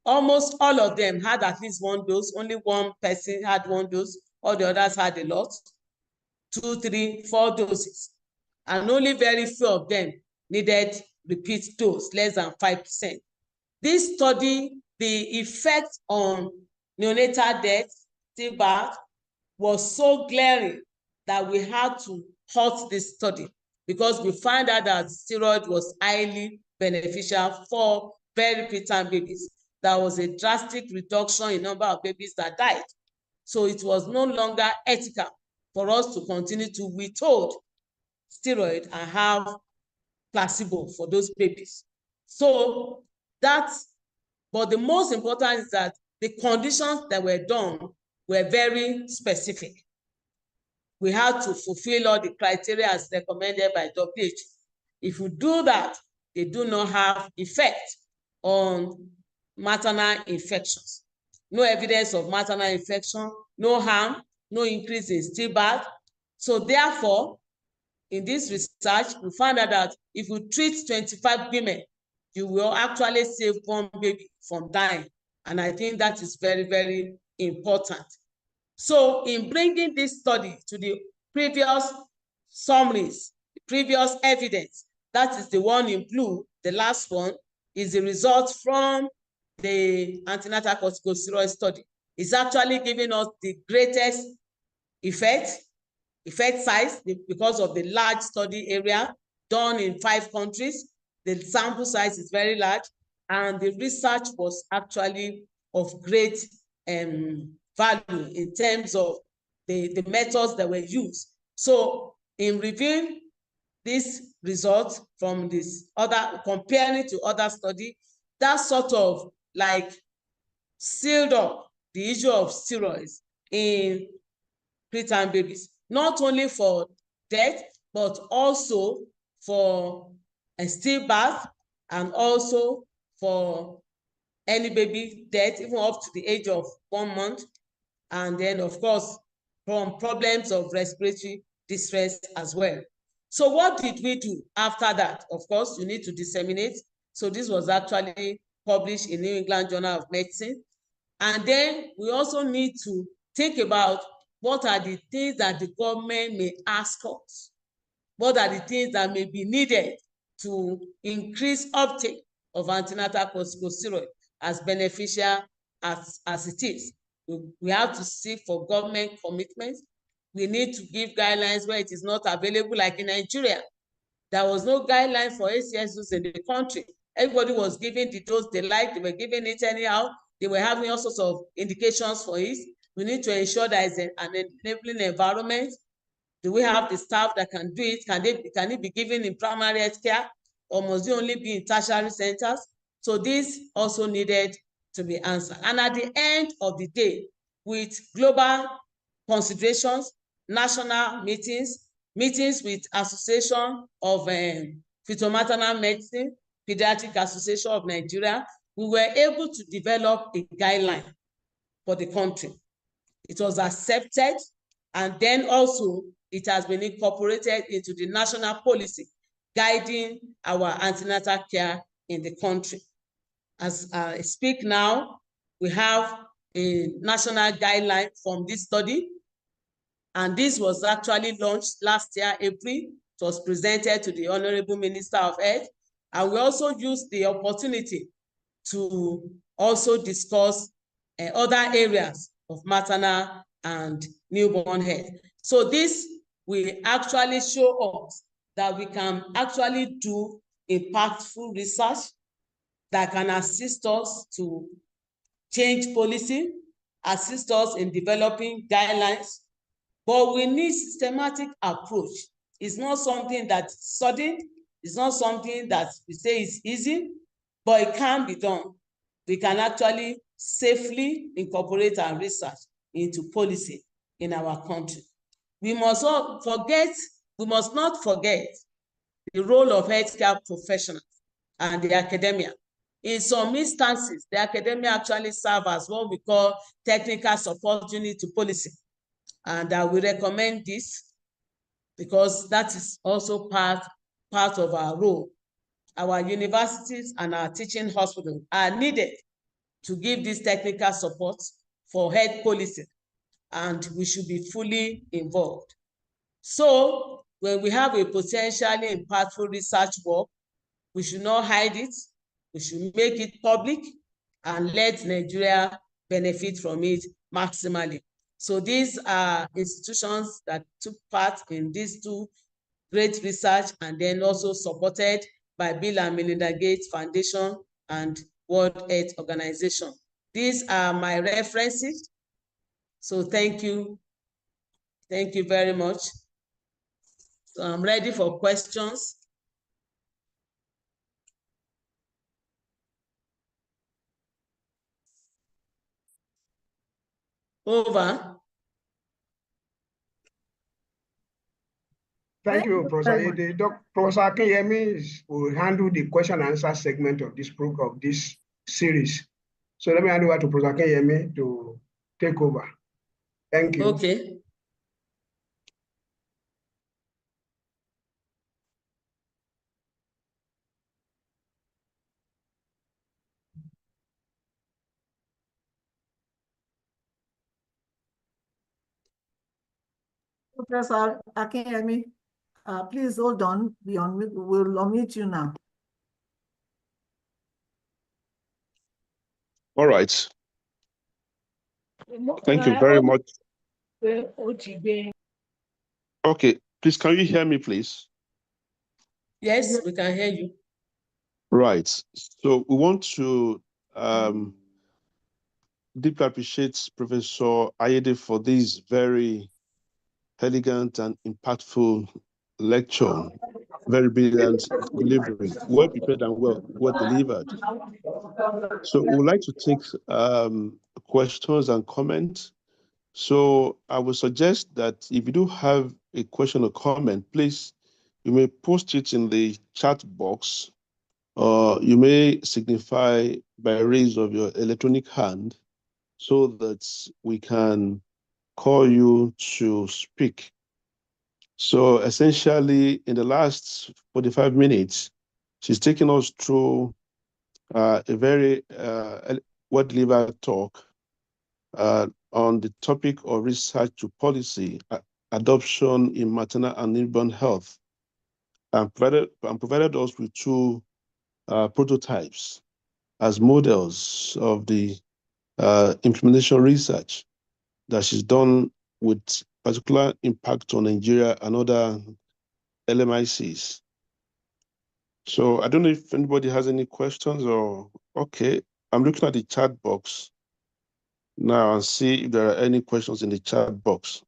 almost all of them had at least one dose. Only one person had one dose, all the others had a lot, 2, 3, 4 doses. And only very few of them needed repeat dose, less than 5%. This study, the effect on neonatal death, stillbirth, was so glaring that we had to halt this study because we found out that steroid was highly beneficial for very preterm babies. There was a drastic reduction in number of babies that died. So it was no longer ethical for us to continue to withhold steroid and have placebo for those babies. So but the most important is that the conditions that were done were very specific. We had to fulfill all the criteria as recommended by WHO. If we do that, they do not have effect on maternal infections. No evidence of maternal infection, no harm, no increase in stillbirth. So therefore, in this research, we found out that if you treat 25 women, you will actually save one baby from dying. And I think that is very, very important. So in bringing this study to the previous summaries, the previous evidence, that is the one in blue, the last one, is the result from the antenatal corticosteroid study. It's actually giving us the greatest effect size because of the large study area done in 5 countries. The sample size is very large, and the research was actually of great value in terms of the methods that were used. So in reviewing this result from this other, comparing to other study, that sort of like sealed up the issue of steroids in preterm babies, not only for death, but also for a stillbirth and also for any baby death, even up to the age of 1 month. And then, of course, from problems of respiratory distress as well. So what did we do after that? Of course, you need to disseminate. So this was actually published in New England Journal of Medicine. And then we also need to think about what are the things that the government may ask us? What are the things that may be needed to increase uptake of antenatal corticosteroid as beneficial as it is? We have to seek for government commitments. We need to give guidelines where it is not available, like in Nigeria. There was no guideline for ACSUs in the country. Everybody was giving the dose they liked, they were giving it anyhow. They were having all sorts of indications for it. We need to ensure that it's an enabling environment. Do we have the staff that can do it? Can it be given in primary health care, or must it only be in tertiary centers? So this also needed to be answered. And at the end of the day, with global considerations, national meetings with Association of Fetal-Maternal Medicine, Pediatric Association of Nigeria, we were able to develop a guideline for the country. It was accepted, and then also it has been incorporated into the national policy guiding our antenatal care in the country. As I speak now, we have a national guideline from this study, and this was actually launched last year, April. It was presented to the Honorable Minister of Health, and we also used the opportunity to also discuss other areas of maternal and newborn health. So this will actually show us that we can actually do impactful research that can assist us to change policy, assist us in developing guidelines, but we need systematic approach. It's not something that's sudden, it's not something that we say is easy, but it can be done. We can actually safely incorporate our research into policy in our country. We must not forget the role of healthcare professionals and the academia. In some instances, the academia actually serve as what we call technical support unit to policy. And we recommend this because that is also part of our role. Our universities and our teaching hospitals are needed to give this technical support for health policy, and we should be fully involved. So when we have a potentially impactful research work, we should not hide it. We should make it public and let Nigeria benefit from it maximally. So these are institutions that took part in these two great research and then also supported by Bill and Melinda Gates Foundation and World Health Organization. These are my references. So thank you. Thank you very much. So I'm ready for questions. Over. Thank you, Professor Ayede. Professor Akinyemi will handle the question and answer segment of this program, of this series. So let me hand over to Professor Akinyemi to take over. Thank you. Okay. Professor Akinyemi, please hold on. We'll unmute you now. All right. Thank you very much. Okay, please, can you hear me, please? Yes, we can hear you. Right. So we want to deeply appreciate Professor Ayede for this very elegant and impactful lecture. Very brilliant delivery, well prepared and well delivered. So we would like to take questions and comments. So I would suggest that if you do have a question or comment, please, you may post it in the chat box, or you may signify by raise of your electronic hand so that we can call you to speak. So essentially, in the last 45 minutes, she's taken us through a very well-delivered talk on the topic of research to policy adoption in maternal and newborn health, and provided us with two prototypes as models of the implementation research that she's done with particular impact on Nigeria and other LMICs. So I don't know if anybody has any questions or, okay, I'm looking at the chat box now and see if there are any questions in the chat box.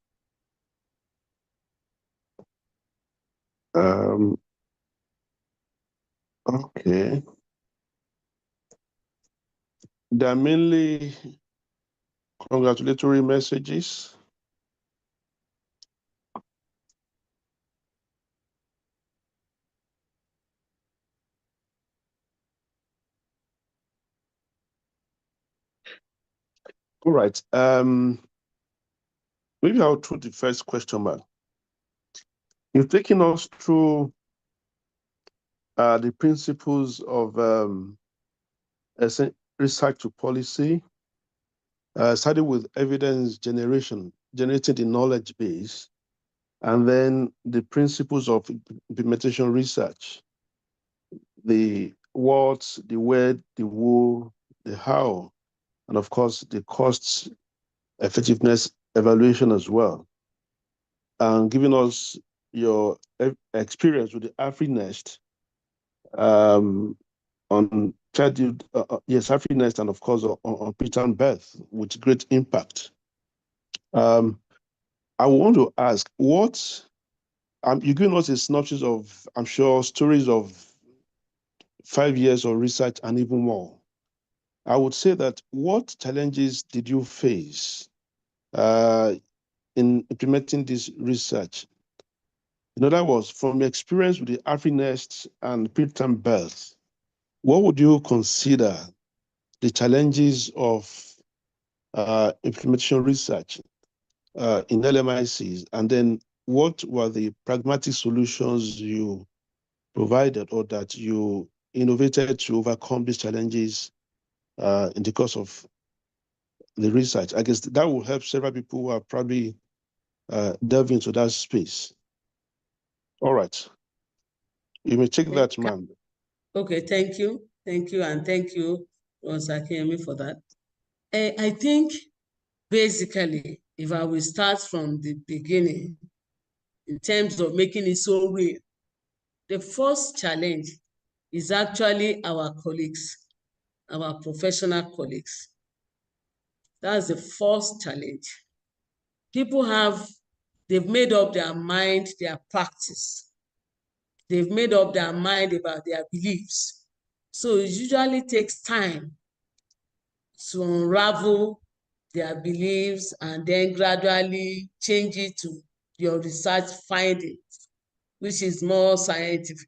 Okay. There are mainly congratulatory messages. All right. Maybe I'll throw the first question mark. You've taken us through the principles of research to policy, starting with evidence generation, generating the knowledge base, and then the principles of implementation research, the what, the where, the who, the how, and of course, the cost effectiveness evaluation as well. And giving us your experience with the AfriNest on childhood, yes, AfriNest, and of course on preterm birth with great impact. I want to ask, what, you're giving us a synopsis of, I'm sure, stories of 5 years of research and even more. I would say that what challenges did you face in implementing this research? In other words, from your experience with the AfriNest and preterm birth, what would you consider the challenges of implementation research in LMICs? And then what were the pragmatic solutions you provided or that you innovated to overcome these challenges in the course of the research? I guess that will help several people who are probably delving into that space. All right. You may take that, ma'am. Okay, thank you. Thank you, and thank you, Prof. Akemi, for that. I think, basically, if I will start from the beginning, in terms of making it so real, the first challenge is actually our colleagues, our professional colleagues. That's the first challenge. People they've made up their mind, their practice. They've made up their mind about their beliefs. So it usually takes time to unravel their beliefs and then gradually change it to your research findings, which is more scientific.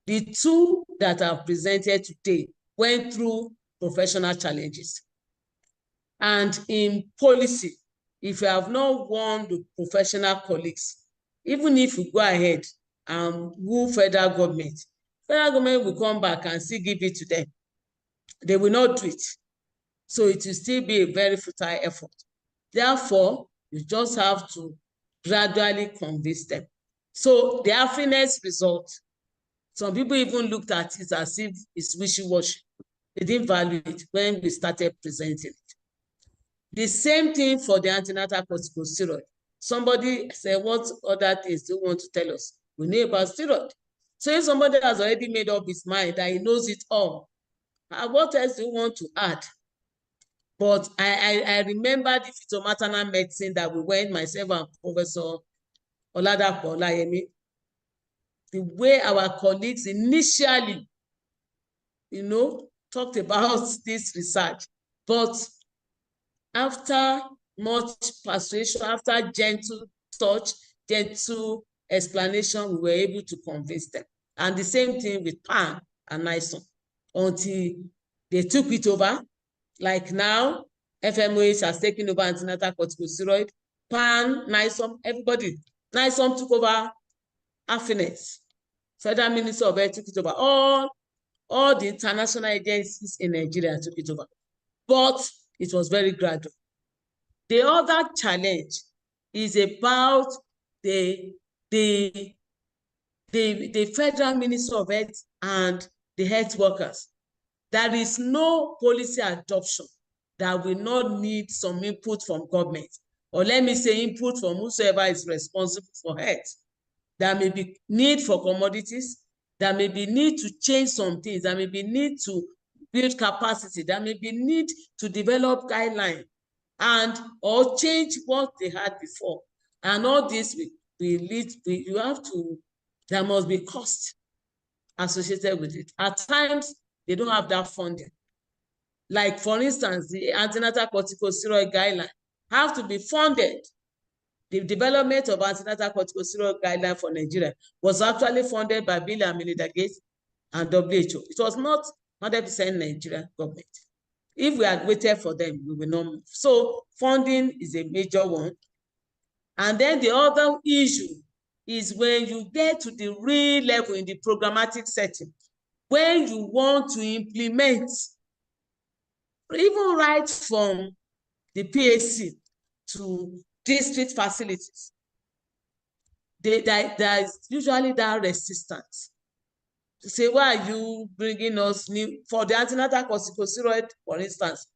The two that are presented today went through professional challenges. And in policy, if you have not won the professional colleagues, even if you go ahead and woo federal government will come back and still give it to them. They will not do it. So it will still be a very futile effort. Therefore, you just have to gradually convince them. So the AfriNest result, some people even looked at it as if it's wishy-washy. They didn't value it when we started presenting it. The same thing for the antenatal corticosteroid. Somebody said, what other things do you want to tell us? We know about steroid. So if somebody has already made up his mind that he knows it all, what else do you want to add? But I remember the phytomaternal medicine that we went, myself and Professor Oladapo Olayemi, the way our colleagues initially, talked about this research. But after much persuasion, after gentle touch, gentle explanation, we were able to convince them. And the same thing with Pan and Nison, until they took it over. Like now, FMOH has taken over antenatal corticosteroid, Pan, Nison, everybody. Nison took over AfriNest. Federal Minister of Health took it over. All the international agencies in Nigeria took it over. But it was very gradual. The other challenge is about the Federal Minister of Health and the health workers. There is no policy adoption that will not need some input from government, or let me say input from whosoever is responsible for health. There may be need for commodities, there may be need to change some things, there may be need to build capacity, there may be need to develop guidelines and or change what they had before. And all this will lead, there must be cost associated with it. At times, they don't have that funding. Like, for instance, the antenatal corticosteroid guideline have to be funded. The development of antenatal corticosteroid guideline for Nigeria was actually funded by Bill and Melinda Gates and WHO. It was not 100% Nigerian government. If we had waited for them, we will not move. So funding is a major one. And then the other issue is when you get to the real level in the programmatic setting, when you want to implement, even right from the PAC to district facilities, there is usually that resistance. to say, why are you bringing us new, for the antenatal corticosteroid, for instance,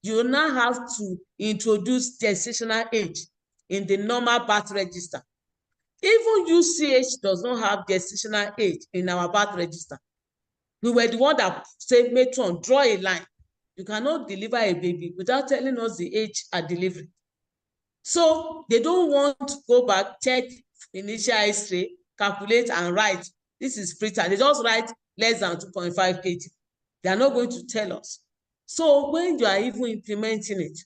you now have to introduce gestational age in the normal birth register. Even UCH does not have gestational age in our birth register. We were the one that said, matron, draw a line. You cannot deliver a baby without telling us the age at delivery. So they don't want to go back, check initial X-ray, calculate and write. This is preterm. They just write less than 2.5 kg. They are not going to tell us. So when you are even implementing it,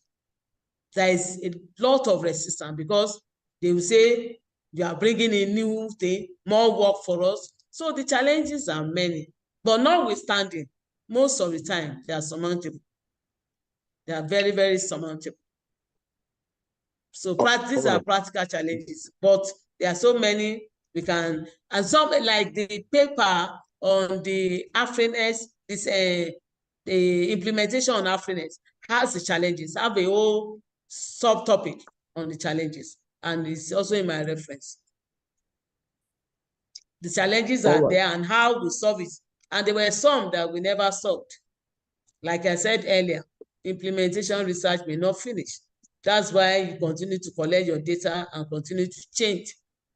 there is a lot of resistance because they will say you are bringing a new thing, more work for us. So the challenges are many, but notwithstanding, most of the time they are surmountable. They are very, very surmountable. So these are practical challenges, but there are so many we can, and some like the paper on the AFRINES, this the implementation on AFRINES has the challenges, have a whole subtopic on the challenges, and it's also in my reference. The challenges are there and how we solve it, and there were some that we never solved. Like I said earlier, implementation research may not finish. That's why you continue to collect your data and continue to change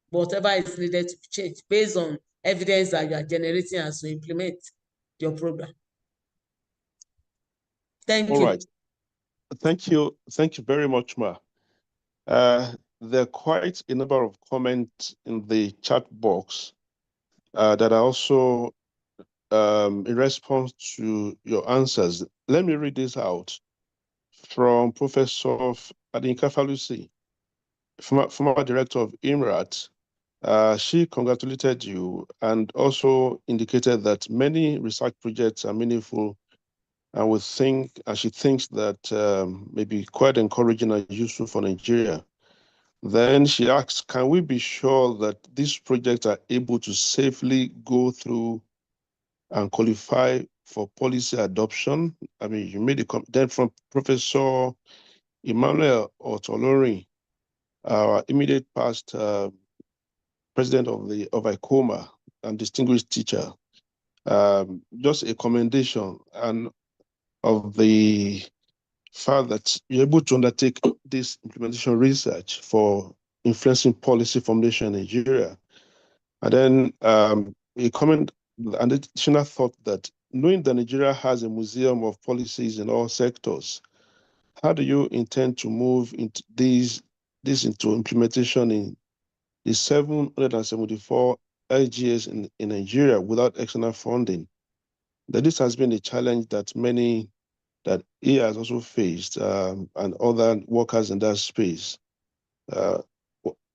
whatever is needed to change based on evidence that you are generating as you implement your program. Thank you. All right. Thank you. Thank you very much, Ma. There are quite a number of comments in the chat box that are also in response to your answers. Let me read this out from Professor Adinka Falusi, former director of IAMRAT. She congratulated you and also indicated that many research projects are meaningful, and she thinks that may be quite encouraging and useful for Nigeria. Then she asks, can we be sure that these projects are able to safely go through and qualify for policy adoption? I mean, you made a comment. Then from Professor Emmanuel Otolori, our immediate past president of ICOMA and distinguished teacher, just a commendation and of the fact that you're able to undertake this implementation research for influencing policy formulation in Nigeria. And then a comment, an additional thought that knowing that Nigeria has a museum of policies in all sectors, how do you intend to move into this into implementation in the 774 LGS in Nigeria without external funding? That this has been a challenge that he has also faced, and other workers in that space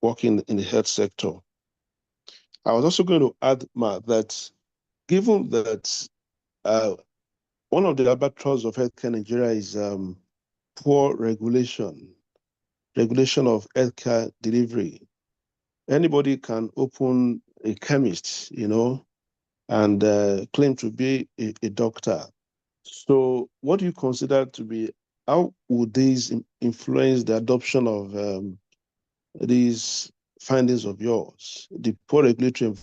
working in the health sector. I was also going to add, Ma, that given that one of the albatross of healthcare in Nigeria is poor regulation of healthcare delivery. Anybody can open a chemist, and claim to be a doctor. So what do you consider to be, how would these influence the adoption of these findings of yours, the poor regulatory